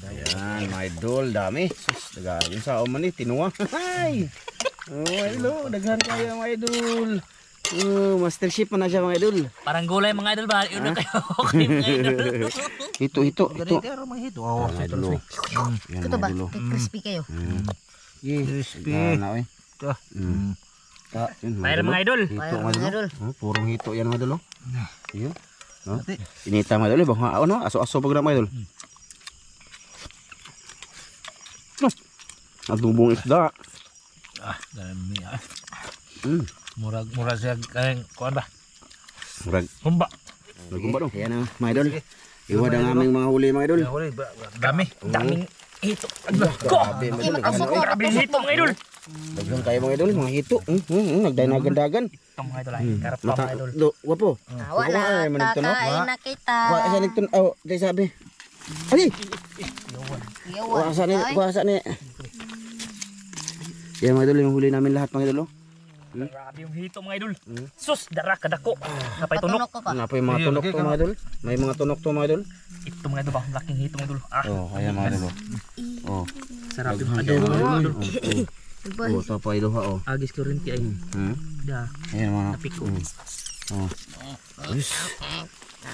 Ayan, mga idol, dami. Sus, daga. Yung sa man ni tinuwa. Hay. Oh, hello, daghan kayo mga idol. Oh, master chef na siya mga idol. Parang gulay mga idol ba? Yun na kayo. Okay mga idol. Ito. Mga hito. Oh, Idol. Yan Ito ba? mga idol. Crispy kayo. Yes, Crispy. na oy. Ito. Mayroon mga idol. Hito Mayroon mga mga idol. idol. Purong hito yan mga idol. Iyo. No? Inita mga idol, bang ano, aso-aso pag mga idol. Adubong isda. Dami ah. Murag siya kayang kuan ba? Murag. Humba. Nagumba dong. Ayan mga idol. Iwad ang aming mga huli mga idol. Dami. Daming hito. Grabe mga idol. Daming hito mga idol. Daghan kayo mga idol, mga hito. Nagdanagan-dagan. Itong mga idol ay karapa Mata, mga idol. wapo. Wala, kakain na kita. Wala sa nagtun, oh, tayo sabi. Ali! Yawan. Wasa ni. Yan mga idol, yung huli namin lahat mga idol. Grabe yung hito mga idol. Sus, dara kadako. Napay tunok. Patunok ko pa. Ano pa yung mga tunok to mga idol? May mga tunok to mga idol. Ito mga idol ba? Laking hito mga idol. Oh, kaya mga idol. Oh. Sarap yung adobo mga idol. Oh, ito pa idol ha, oh. Agis ko rin ti ay. Da. Ayan mga. Napiko. Oh.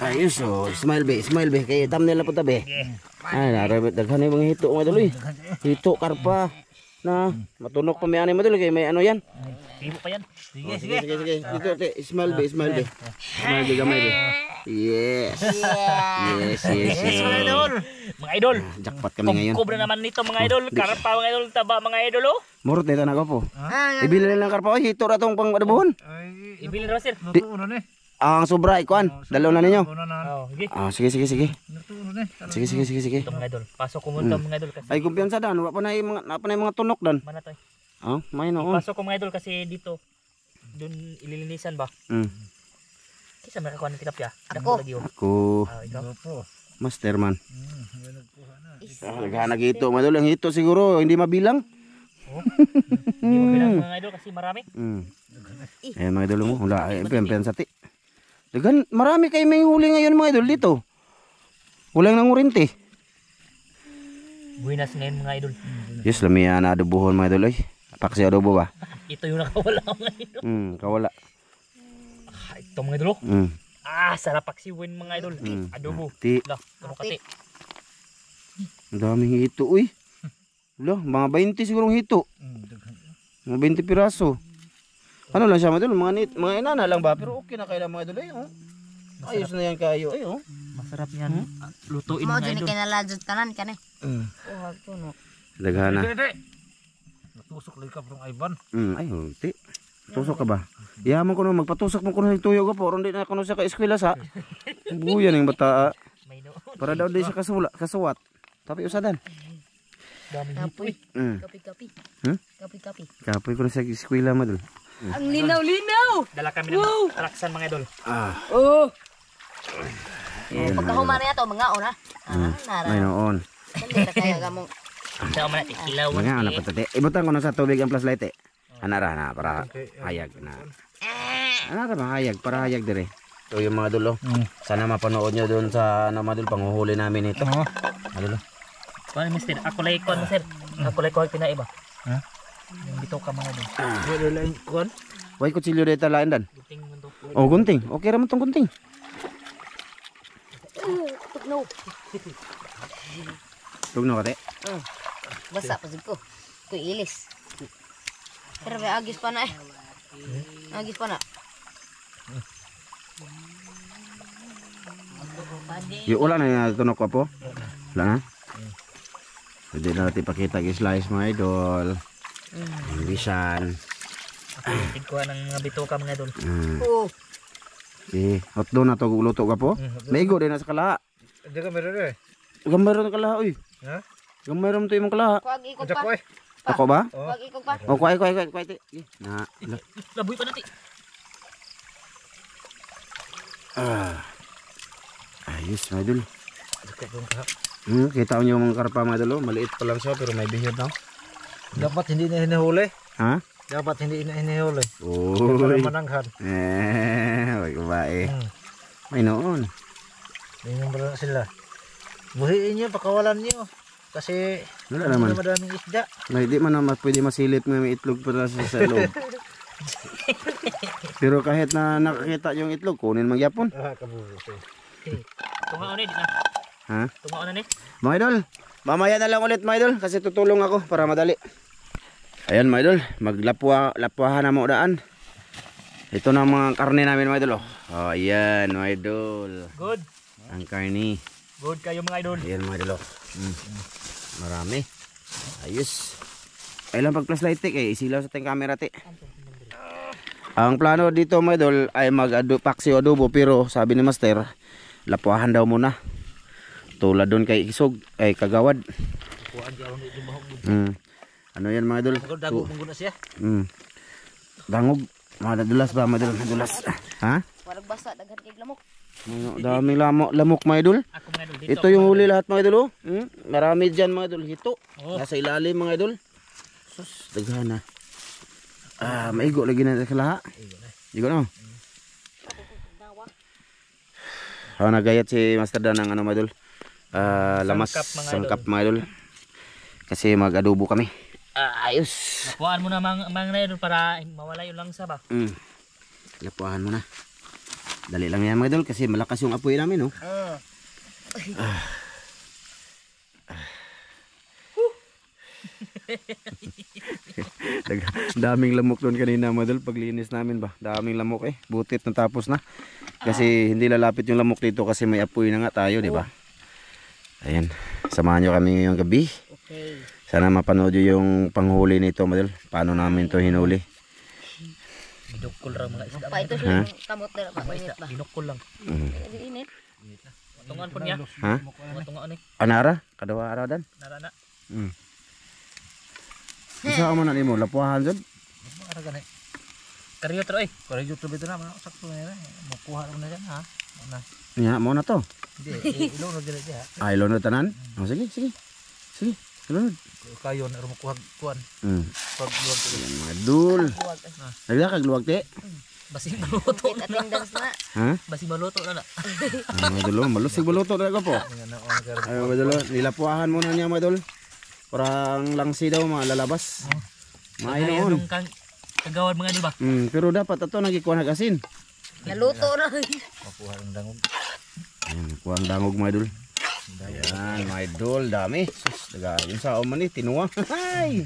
Ayos, oh. Smile be. Kaya thumbnail na po tabi. Ay, narabit. Daghan yung mga hito mga idol eh. Hito, karpa. Na, matunok pa may ani mga idol. Kaya may ano yan. Himo pa yan. Sige. Dito, te. Smile be. Smile gamay be. Yes. Mga idol. Mga idol. Jackpot kami ngayon. Kubra naman nito mga idol. Karapa mga idol. Taba mga idol oh. Murot nito na ko po. Ibili lang ng karpa. Ay, hito ratong pang adabuhon. Ibili na sir. Natuuno ni. Ang sobra, ikuan. Dalaw na ninyo. Oh, sige. Ah, sige. Natuuno ni. Sige. Ito mga idol. Pasok ko muna mga idol kasi. Ay, kumpiyansa dan. Wala pa na yung mga tunok dan. Mana to? Ah, may noon. Pasok ko mga idol kasi dito. Doon ililinisan ba? Kisa may kakuha ng tilapia. Ako. Ako, Ikaw. masterman. Naghanag hito. Madul, ang hito siguro. Hindi mabilang. Hindi mo bilang mga idol kasi marami. Ayan mga idol mo. Wala, kumpiyansa ti. Dagan, marami kayo may huli ngayon mga idol dito. Walang nangurinti. Buenas ngayon mga idol. Yes, lamiya na adobohon mga idol. Ay, paksi adobo ba? Ito yung nakawala mga idol. Kawala. Ito mga idol. Sarap paksiwin mga idol. Adobo. Ti. Lah, ano kati? Ang daming hito, uy. Wala, mga 20 sigurong hito. Mga 20 piraso. Ano lang siya, mga idol? Mga inana lang ba? Pero okay na kayo lang mga idol. Ay, oh. Ayos na yan kayo. Ay, oh. Masarap yan. Lutuin Mo mga dyan idol. kinalajot tanan ka ni. Oh, tuno. Daghana. Natusok lagi ka prong Ivan. Ay, oh, ti. Tusok ka ba? Yaman ko na, magpatusok mo ko na yung tuyo ko po. Hindi na ako na siya ka-eskwela sa. Buyan yung bata. May noon. Para daw di siya kasuwat. Tapi usadan. Dami Kapoy. hito. Kapi. Kapi. Kapoy ko na sa eskwela mo dun. Ang linaw-linaw. Dala kami ng traksan mga idol. Oh. Ayan, Pagkahuman na ito, mga ona. may noon. Hindi na kaya gamong. Sa man natin kilawan. Mga anak ko tate. Ibutan ko na sa tubig ang flashlight eh. Anara na para hayag na. Anara na hayag para hayag dire. So yung mga dulo. Sana mapanood nyo doon sa mga dulo panghuhuli namin ito. Dulo. Kuan mister, ako lay kuan sir. Ako lay kuan pinaiba. Ha? Dito ka mga idol. Wala lang kuan. Why kutsilyo dito lain dan? Gunting mo to. Oh, gunting. Okay ra man tong gunting. Tugno. Tugno ka te. Basa pa ko. Kuy ilis. Pero may agis pa na eh. Agis pa na. Yung wala na yung tunok ko po. Wala na. Pwede na natin pakita i-slice mga idol. Bisan. Tigkuha ng mga bituka mga idol. Oh. Okay. Hotdog na to luto ka po. Maigo din na sa kalaha. Hindi ka meron eh. Gamay ron kalaha oy. Ha? Gamay ron to imong kalaha. Kuwag ikog Ajak pa. ko eh. Ako ba? Kuwag ikog pa. Oh, kuay. Ti. Na. Laboy pa natin. Ayos, mga idol. Kita nyo yung mga karpa mga idol. Maliit pa lang siya pero may bihod na. Dapat hindi na hinahuli. Ha? Dapat hindi na hinahuli. Uy. Para mananghan. May kumae. May noon. Ganyan pala sila. Buhiin nyo, pakawalan nyo. Kasi Wala naman. madaming isda. Na hindi man naman pwede masilip nga may itlog para sa loob. Pero kahit na nakakita yung itlog, kunin magyapon. Kabulos eh. Okay. Tungaon ni, di na. Ha? Tungaon na ni. Mga idol, mamaya na lang ulit mga idol kasi tutulong ako para madali. Ayan mga idol, maglapuahan na mo daan. Ito na ang mga karne namin mga idol. Oh, ayan mga idol. Good. Ang karne. Good kayo mga idol. Ayan mga idol. Marami. Ayos. Kailan pag plus light eh, isilaw sa tayong camera te. Ang plano dito mga idol ay paksi o adobo pero sabi ni Master, lapuahan daw muna. Tulad doon kay Isog, ay Kagawad. Kuhaan di aron di mahog. Ano yan mga idol? Dago mong guna siya. Dangog. Mga dulas ba mga idol? Dulas. Ha? Warag basa daghan kay lamok. Daming lamok mga idol. Ako mga idol dito. Ito yung huli lahat mga idol. Marami dyan mga idol. Hito. Oh. Nasa ilalim mga idol. Sus, daghan na. Maigo lagi na sa laha. Igo na. Nagayat si Master Dan ng ano mga idol. Lamas, sangkap mga idol. Kasi mag-adobo kami. Ayos. Lapuan mo na mga idol para mawala yung langsa ba? Lapuahan mo na. Dali lang yan mga idol kasi malakas yung apoy namin no. Daming lamok doon kanina mga idol paglinis namin ba. Daming lamok butit na tapos na. Kasi hindi lalapit yung lamok dito kasi may apoy na nga tayo, di ba? Ayan. Samahan nyo kami ngayong gabi. Okay. Sana mapanood nyo yung panghuli nito, madal. Paano namin to hinuli. Ginukol lang mga isda. Pa ito siya yung kamot na pa init ba? Ginukol lang. Init. Tungan po niya. Ha? Tungaan ni. Anara? Kadawa araw dan? Narana. Isa mo na nimo, lapuahan dyan? Ara ganay. Karyo tro eh. Para YouTube ito na sakto na yan. Makuha mo na yan ha. Ano? Nga, mo na to. Hindi, ilunod din siya. Ilunod tanan? Sige, sige. Sige, ilunod. Kayo na makuha kuan. Pag luwag ko. Ayan mga dul. Nagdakag luwag te. Basi maluto Wait, na. attendance na. Ha? Basi maluto na na. Mga dul, malusig baluto na ko po. Ay mga dul, nilapuahan muna niya mga dul. Parang langsi daw mga lalabas. Mainoon. Kagawad mga idol ba? Pero dapat ito nagikuha ng asin. Naluto na. Makuha ng dangog. Ayan, kuha ang dangog mga idol. Ayan, mga idol, dami. Sus, daga, yung sao man tinuwa. Ay!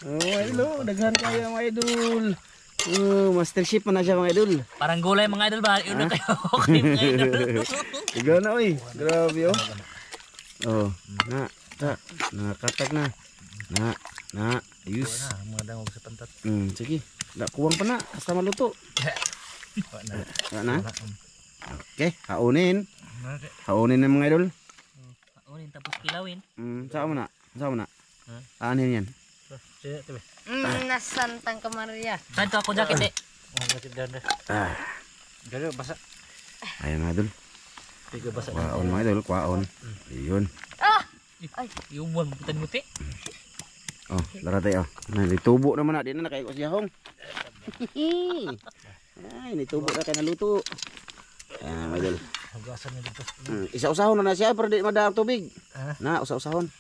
Oh, hello, daghan kaya mga idol. Oh, master chef na siya mga idol. Parang gulay mga idol ba? Yun na kayo. Okay mga idol. Ikaw na oy, grabe oh. Oh, nakatag na. Ayos. Mga dangog sa pantat. Sige, kuwang pa na, hasta maluto. Na? Okay, haunin. Haunin na mga idol. Haunin tapos kilawin. Saan mo na? Saan mo na? Aanin yan. Nasantang ka Maria. Saan to ako jacket eh? Galo basa. Ayan mga idol. Tiga basa. Kwaon mga idol, kwaon. Ayun. Ay, yung buwan putan muti. Oh, lara tayo. Nitubo naman na. Di na nakaikos yahong. Ay, nitubo na kayo naluto. Ayan mga idol. Hugasan niya dito. Isa-usahon na siya pero di madaang tubig. Ah. Na, usa-usahon.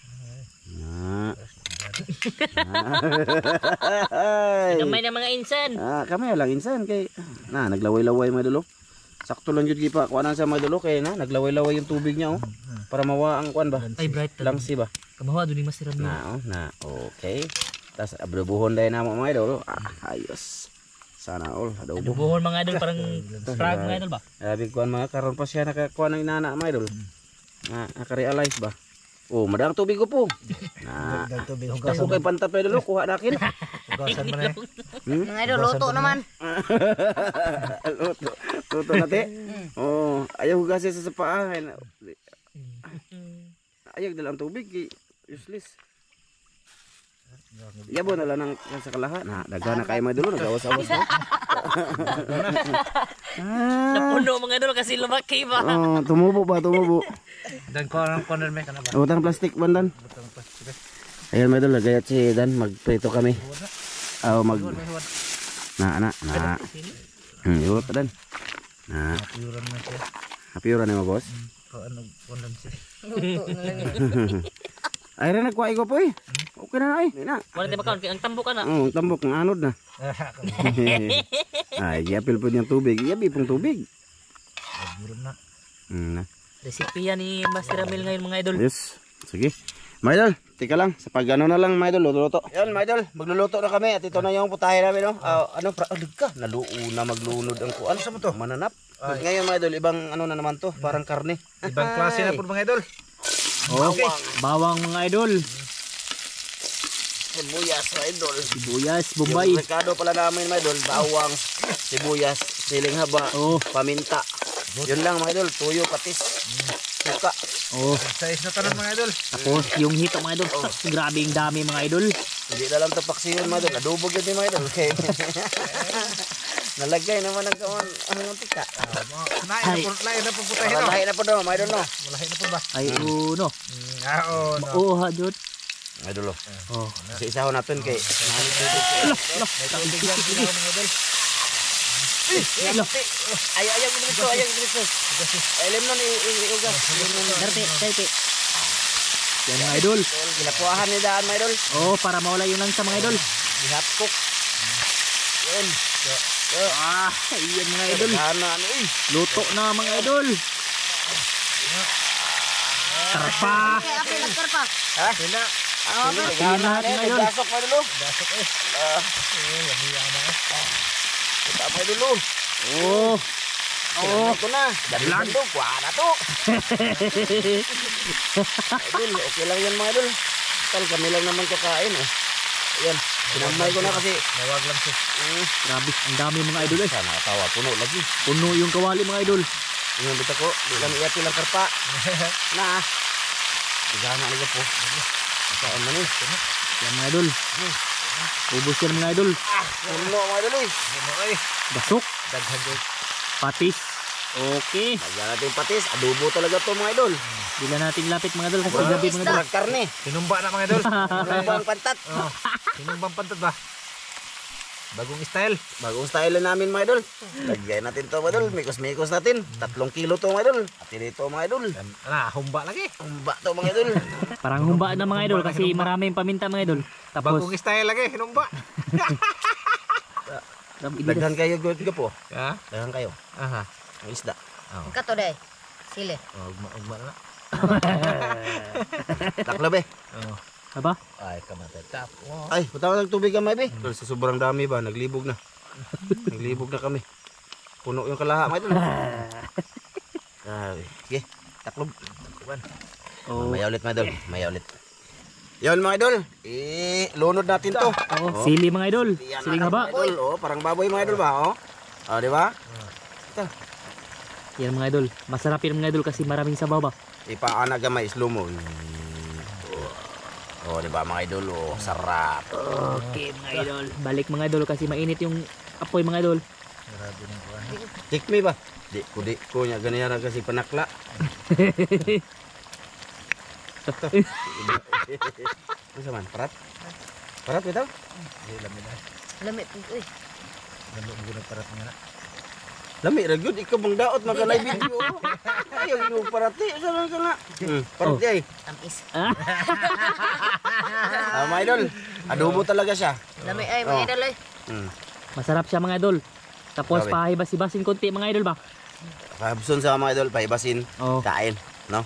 Na. Gamay na mga insan. Kamay lang insan kay naglaway-laway mga idol. Sakto lang jud gipa kuanan sa mga idol kay naglaway-laway yung tubig niya para mawa ang kuan ba. Ay bright Lang si ba. Kamawa dun yung masiram Na, okay. Tas abrobuhon dai na mo mga idol. Ayos. Sana all adobo. Buhon mga idol parang frag mga idol ba? Abi kuan mga karon pa siya nakakuha ng inana mga idol. Naka-realize ba? Oh, madang tubig ko po. Na. Tubig Kasi kay pantat pa idol kuha na akin. Hugasan mo na. Mga idol, luto naman. Luto natin. Oh, ayaw hugasin sa paa. Ayaw dalang tubig. Useless. Yabo na lang sa kalaha. Daga na kayo mga dulo. Nagawas-awas na. Napuno mga idol kasi lumaki ba? Oh, tumubo ba? Tumubo. Dan ko ang corner me kana ba. Utang plastic bandan. Ayan mga dulo. Gayat si Dan. Magprito kami. Na. Yun pa Dan. Na. Piyuran na siya. Happy na mo boss? Ano kondan siya. Luto na lang. Ay ra nagkuha ko po eh. Okay na ay. Di na. Wala tayo makaon. Ang tambo ka na. Oh, tambok ng anod na. Ay, yapil po niyang tubig. Yabi pong tubig. Birom na. Na. Resipe yan ni Master Ramil ngayon mga idol. Yes. Sige. Mga idol, tika lang. Sa pag-ano na lang mga idol, luluto. Yan mga idol, magluluto na kami. At ito na yung putahe namin. No? Naluuna maglunod ang kuan. Ano to? Mananap. Ngayon mga idol, ibang ano na naman to. Parang karne. Ibang klase na po mga idol. Okay. Bawang mga idol. Sibuyas mga idol. Sibuyas, Bombay. Yung rekado pala namin mga idol, bawang, sibuyas, siling haba, Oh. paminta. Yun lang mga idol, tuyo, patis, suka. Oh. Size na tanan mga idol. Tapos yung hito mga idol. Grabe yung dami mga idol. Hindi na lang tapaksi yun mga idol, adubog yun mga idol. Okay. Nalagay naman ang kawan ang mantika. Lain na po putahin no. Malahi na po daw mga idol no. Malahi na po ba? Ay uno. Oo. Mauha jud. Mga idol oh. Oh. Kasi isahon natin kay nani tubig. May tubig yan mga idol. Ayaw dito. Alam nun iugas. Darte, darte. Yan mga idol. Ginapuahan ni daan mga idol. Oh, para mawala yung langsa mga idol. Gihapkok. Yun. Ah, ayan mga idol. Gana ano eh. Luto na mga idol. Karpa. Okay, apil nagkarpa. Ha? Sila. Gana lahat, mga idol. Dasok mga idol. Dasok eh. Kita mga idol. Oh. Oh, ito na. Dalang to, kuha na to. Idol, okay lang yan mga idol. Tal, kami lang naman kakain eh. Ayan, sinamay ko na kasi. Nawag lang siya. Grabe, ang dami mga idol eh. Sana tawa, puno lagi. Puno yung kawali mga idol. Yung bita ko, di lang iyapi lang karpa. Na. Tigana na po. Saan man eh. Yan mga idol. Ubus yan mga idol. Puno mga idol eh. Basok. Daghan ko. Patis. Okay. Lagyan natin yung patis. Adobo talaga to mga idol. Bila natin lapit mga idol kasi gabi mga idol. Murag karne. Tinumba na mga idol. Murag pantat. Tinumbang pantat ba? Bagong style. Bagong style namin mga idol. Lagyan natin to mga idol. Mikos-mikos natin. 3 kilo to mga idol. At dito mga idol. Humba lagi. Umba to mga idol. Parang humba na mga idol kasi maraming paminta mga idol. Tapos Bagong style lagi. Hinumba. Daghan kayo good ka po. Ha? Daghan kayo. Aha. Ang isda. Kato day. Sili. Ugma na. Taklo be. Oh. Aba? Ay, kamatay. Tap. Oh. Ay, punta ka ng tubig ka may be. Sa sobrang dami ba? Naglibog na. Naglibog na kami. Puno yung kalaha mga idol. Ay, sige. Taklob. Oh. Maya ulit mga idol. Maya ulit. Yan mga idol. Lunod natin to. Oh, sili mga idol. Siling haba. Idol, oh, parang baboy mga idol ba? Oh, oh di ba? Yan mga idol. Masarap yan mga idol kasi maraming sabaw ba. Ipaana gamay slow mo. Oh, di ba mga idol? Oh, sarap. Okay mga idol. Balik mga idol kasi mainit yung apoy mga idol. Tik me ba? Di ko nya ganyan kasi panakla. Masa man? Parat? Parat bitaw? Lamit. Uy. Lami ra gyud ikaw bang daot magalay video. Ayaw yung parati sa lang kana. Parati ay. Tamis. Mga idol, adobo talaga siya. Lamit ay mga idol ay. Masarap siya mga idol. Tapos Grabe. pahibas-hibasin konti mga idol ba. Kabson sa mga idol, paibasin, Oh. kain, no?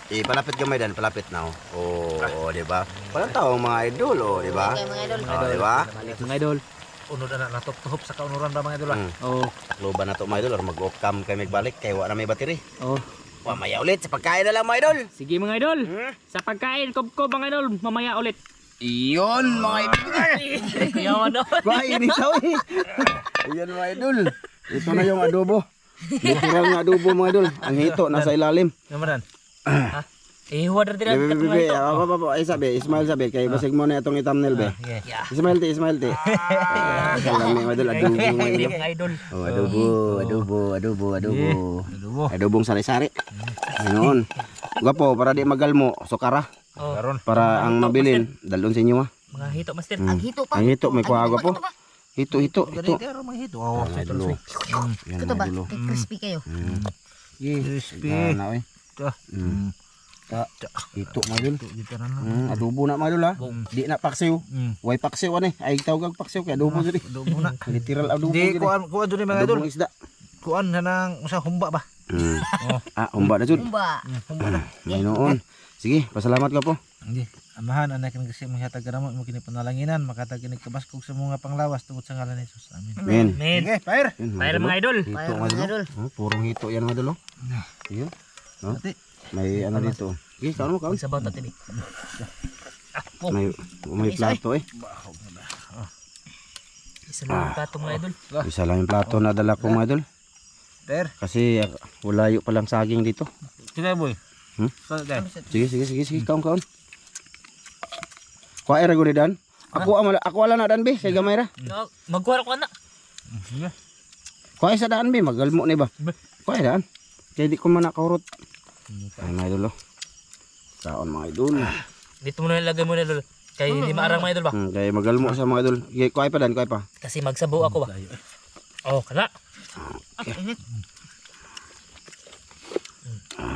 Palapit gamay dan, palapit na. Oh, di ba? Parang tao mga idol, oh, di ba? Okay mga idol. Oh, di ba? Balik mga idol. Unod na natop-top sa kaunuran ba mga idol? Oh. Takloban na to mga idol, or mag-off-cam kay magbalik, kay wala na may battery. Oh. Mamaya ulit, sa pagkain na lang mga idol. Sige mga idol. Sa pagkain, kob-kob mga idol. Mamaya ulit. Iyon mga idol. Yaman na. Bahay ni Sawi. Iyon mga idol. Ito na yung adobo. Natural nga adobo mga idol. Ang hito nasa ilalim. Namadan. Huwag rin ang katong ito. Ay sabi, Ismail sabi, kay basig mo na itong thumbnail be. Yeah. Ismail ti. Salami mga idol, adobo mga idol. Mga idol. Oh, adobo. Adobong sari-sari. Ayun. Gwapo, para di magalmo, sukara. Karon. Para ang mabilin, dalon sa inyo ha. Mga hito master. Ang hito pa. Ang hito, may kuha po. Hito. Pero mga hito. Oh, Mga idol. Yan Ito ba? mga idol. Crispy kayo. crispy. Yan na, oy. Ito. Hito mga idol. Dito na lang. Adobo na mga idol ha. Di na paksiw. Way paksiw ani. Ay tawag kag paksiw kay adobo jud. Adobo na. Literal adobo Di jud. kuan dun mga idol. Adobong isda. Kuan na nang usa humba ba? Humba na jud. Umba. Humba na. Maynoon. Sige, pasalamat ka po. Hindi. Amahan anak kini kasi manghatag gamot mo kini panalanginan makatag kini kabaskog sa mga panglawas tungod sa ngalan ni Jesus. Amin. Men. Men. Okay, fire. Fire mga idol. Hito Fire, mga mga idol. Purong hito yan mga idol. Yun. Ati. May ano dito. Sige, kaon mo kaon. Sabaw ta tini. May plato eh. Isa lang plato mga idol. Isa lang yung plato na dala ko mga idol. Fire. Kasi walayo pa lang saging dito. Sige boy. Sige, kaon. Kuha ra gud dan. Ako wala na dan be, kay gamay ra. Magkuha ko na. Kuha sa daan be, magalmo ni ba. Kuha daan. Kay di ko man nakahurot. Ay mga idol. Kaon mga idol. Dito mo na ilagay mo na idol. Kay hindi maarang mga idol ba? Kay magalmo sa mga idol. Kuha pa dan, kuha pa. Kasi magsabaw ako ba? Oh, kana.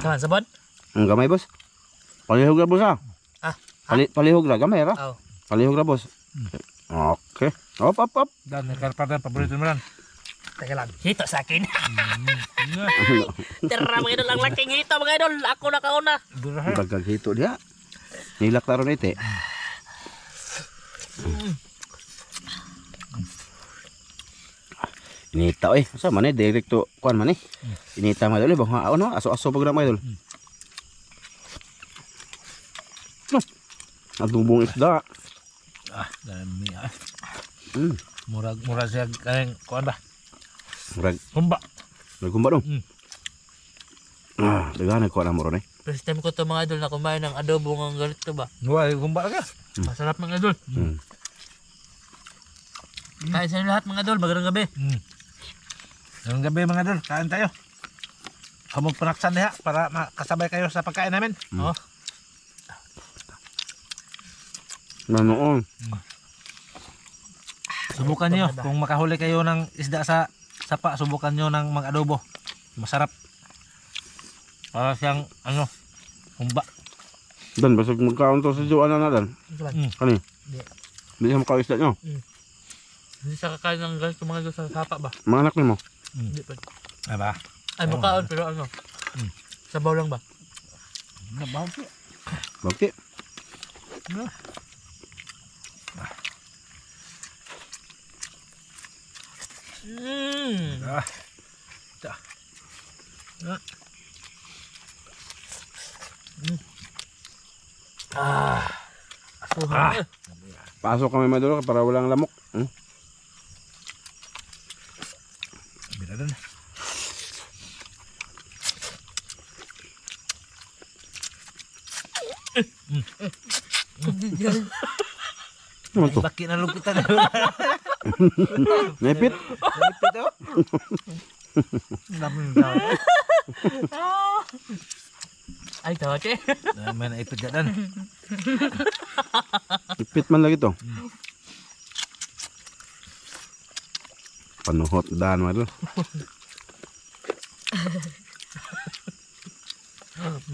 Kaman sabon? Ang gamay boss. Palihog ra boss ha. Palihog ra gamay ra. Oh. Palihog ra boss. Okay. Op. Dan karpada paborito mo ran. Teka lang. Hito sa akin. Tara mga idol, ang laking hito mga idol. Ako na kauna. Bagag hito dia. Nilak taron ite. Inita eh. Asa man eh direct to kuan man eh. Inita mga idol bang ano aso-aso pag mga idol. Adobong isda. Dami ah. Murag siya kayang kuan ba? Murag Humba. nagkumba dong. Daghan ko na mo ron eh. First time ko to mga idol na kumain ng adobo ng ganito ba? Wala humba ka. Masarap mga idol. Kain sa inyo lahat mga idol, magandang gabi. Ngayong gabi mga idol, kain tayo. Hamog panaksan diha para makasabay kayo sa pagkain namin. Oh. Manoon. Subukan nyo kung makahuli kayo ng isda sa sapa, subukan nyo ng mag-adobo. Masarap. Para siyang ano, humba. Dan basag magkaon to sa juan na dan. Kani? Di sa makaon isda nyo. Hindi sa kakain ng ganito mga idol sa sapa ba? Mga anak nimo. Hindi pa. Aba. Ay mukhaon pero ano? Sabaw lang ba? Nabaw po. Bakit? Pasok kami maduro para walang lamok. Bila doon. Ano to? Baki na lupitan. Nepit? Lipit oh. Dami daw. Ay tawache. Dami na ipit dan. Ipit man lagi to. Panuhot dan maduro.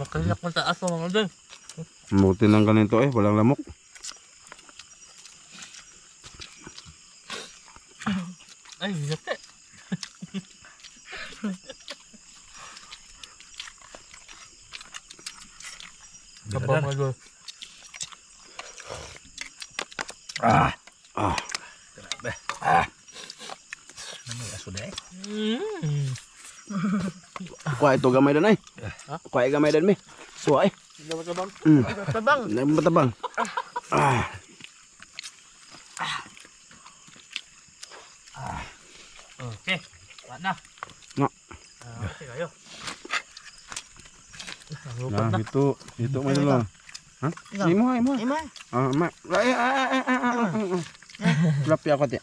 Makayak mo taas mga idol. Buti ng ganito eh, walang lamok. Ay, yate. Sabaw mga idol. Namay aso deh. Kuha ito gamay dan ay. Kuha gamay dan mi. Suwa eh. Tabang. Tabang. Tabang. Okay. Wala na. No. Okay kayo. Nah, itu may dalo. Ha? Imo. Ima. Ma. Tilapia ko ti.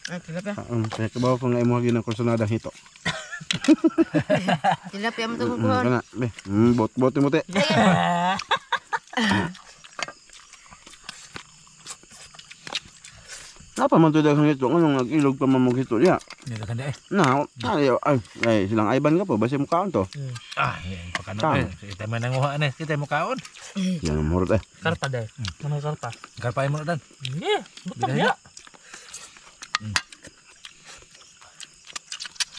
Tilapia. Kaya kabaw ko nga imo ginang kursunada hito. Tilapia mo itong kukuhan. Kana, be. Bot mo ti. Napa man to daghang hito nganong nag-ilog pa man mo hito diha. Nilaganda eh. Na, ay silang ayban ka po basi mo kaon to. Pakano Tama. eh. Kita man nanguha na. Kita mo kaon. Yan ang murot eh. Karpa dahil. Namay karpa. Karpay mo na dan. Yeah, butang Bidaya. ya.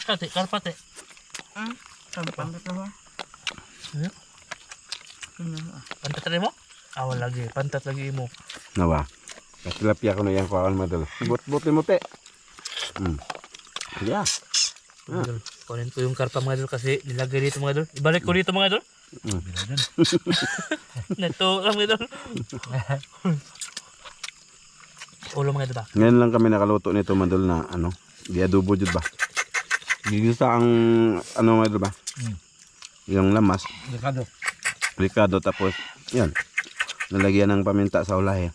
Kate, karpa te. Pandot na ba? Pantat rin mo? Awal lagi, pantat lagi mo. Nawa. Katilapia ko na yan kuhaan mo dal. Bot-bot mo te. Yeah. Mga idol, kunin ko yung karpa mga idol kasi nilagay dito mga idol. Ibalik ko dito mga idol. Biladan. Neto lang mga idol. Ulo mga idol ba? Ngayon lang kami nakaluto nito mandol na ano, di adobo jud ba. Gigisa ang ano mga idol ba? Yung lamas, Dekado. ricado tapos yan. Nalagyan ng paminta sa ulahe.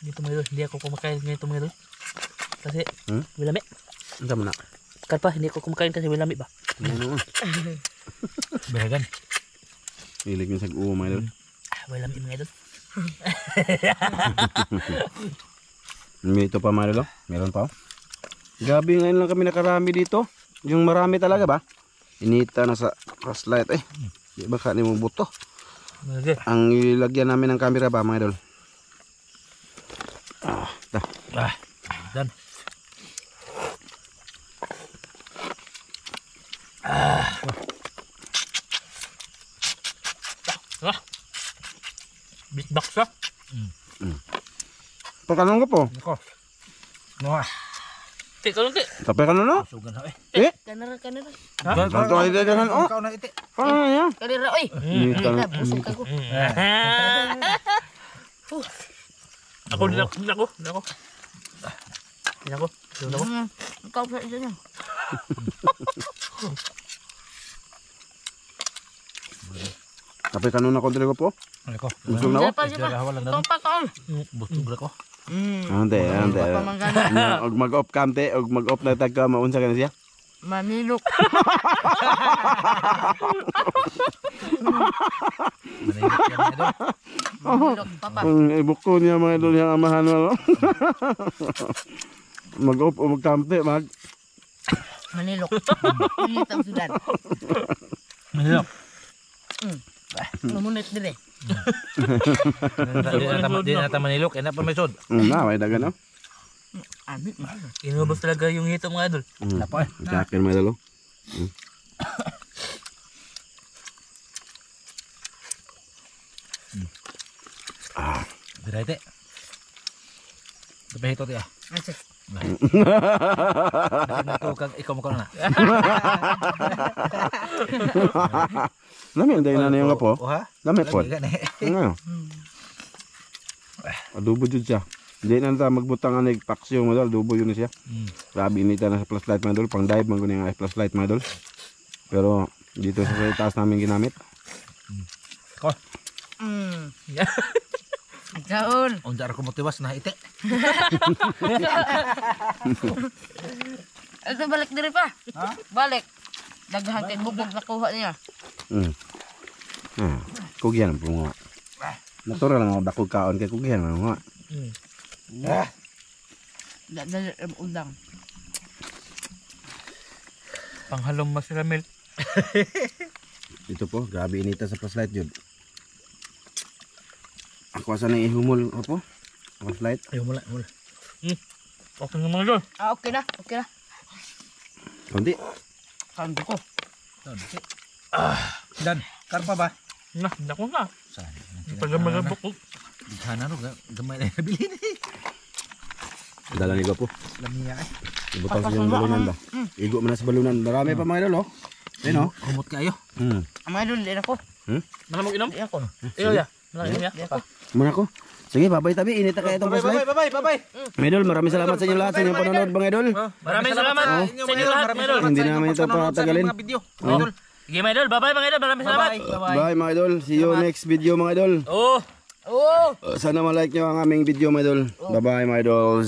Dito mga idol, hindi ako kumakain nito mga idol. Kasi wilami. Ano mo na? Karpa, hindi ako kumakain kasi wilami ba? Ano? Biladan. Hilig niya sa uo mga idol. Wilami mga idol. May ito pa mga idol. Meron pa oh. Gabi ngayon lang kami nakarami dito. Yung marami talaga ba? Inita na sa flashlight eh. Di ba ka ni mo buto? Mga Ang ilagyan namin ng camera ba mga idol? Dan. Beatbox ka? Pagkanon ko po. Nako. Noah. Te, kalong te. Tapay ka no? Sugan na eh. Eh? Kanara. Ganto ay dagan oh. Ikaw na iti. Ano yan? Kanara, oy. Inita na. Busog ako. Ako din ako. Din ako. Din ako. Ikaw sa isa niya. Tapay ka no na kontra ko po. Nako. Busog na ako. Hawalan na. Pagpakaon. Busog na ko. Ante. Og mag-off cam te, og mag-off na tag ka maunsa ka na siya. Manilok. Manahimik yan idol. Manilok, papa. Ang ibuko niya mga idol yung amahan mo. Mag-off o mag-cam te, mag. Manilok. Manilok ang sudan. Manilok. Lumunit dire. Di na ta manilok. Ena pa may sod. Na, may dagan no. Abi. Inubos talaga yung hito mga idol. Napa eh. Jakin mga idol. Diray te. Tapos ito te ah. Asa. Ikaw mo ka na. Nami ang dahilan na yung po. Oha? Nami po. Lagi gani. Ano? Adobo jud siya. Hindi na ta magbutang ang paksyo mga idol, adobo yun na siya. Grabe inita na sa flashlight mga idol, pang dive man kuno yung flashlight mga idol. Pero dito sa taas namin ginamit. Ko. Kaon. Unsa ra ko motiwas na ite. Ito balik dire pa. Ha? Balik. Daghan kay bubog na kuha niya. Kugyan po nga. Natural lang ako dakog kaon kay kugyan nga. Dali udang. Panghalong masiramil. Ito po, grabe inita sa flashlight yun. Ako asa nang ihumol po? Flashlight. Ayo mula. Okay nga mga idol. Okay na. Kunti. Kaon ko. Dan, karpa ba? Na, hindi ako na. Saan? Pag-magabok ko. Sana ro gamay na nabili ni. Dala ni po. Lamiya eh. Ibutang sa yung balunan ba? Igo mo na sa balunan. Marami pa mga idol oh. Ayun oh. Kumot kayo. Amay dul dire ko. Mana mo inom? Di ako. Iyo ya. Mana inom ya? Di ako. Muna ko. Sige, babay tabi. Init na kaya itong flashlight. Bye. Mga idol, maraming salamat sa inyo lahat sa inyong panonood mga idol. Maraming salamat sa inyo lahat mga idol. Hindi namin ito patagalin. Sige mga idol. Bye-bye mga idol. Maraming salamat. Bye mga idol. See you next video mga idol. Oh. Oh. Sana ma-like nyo ang aming video mga idol. Bye bye mga idol.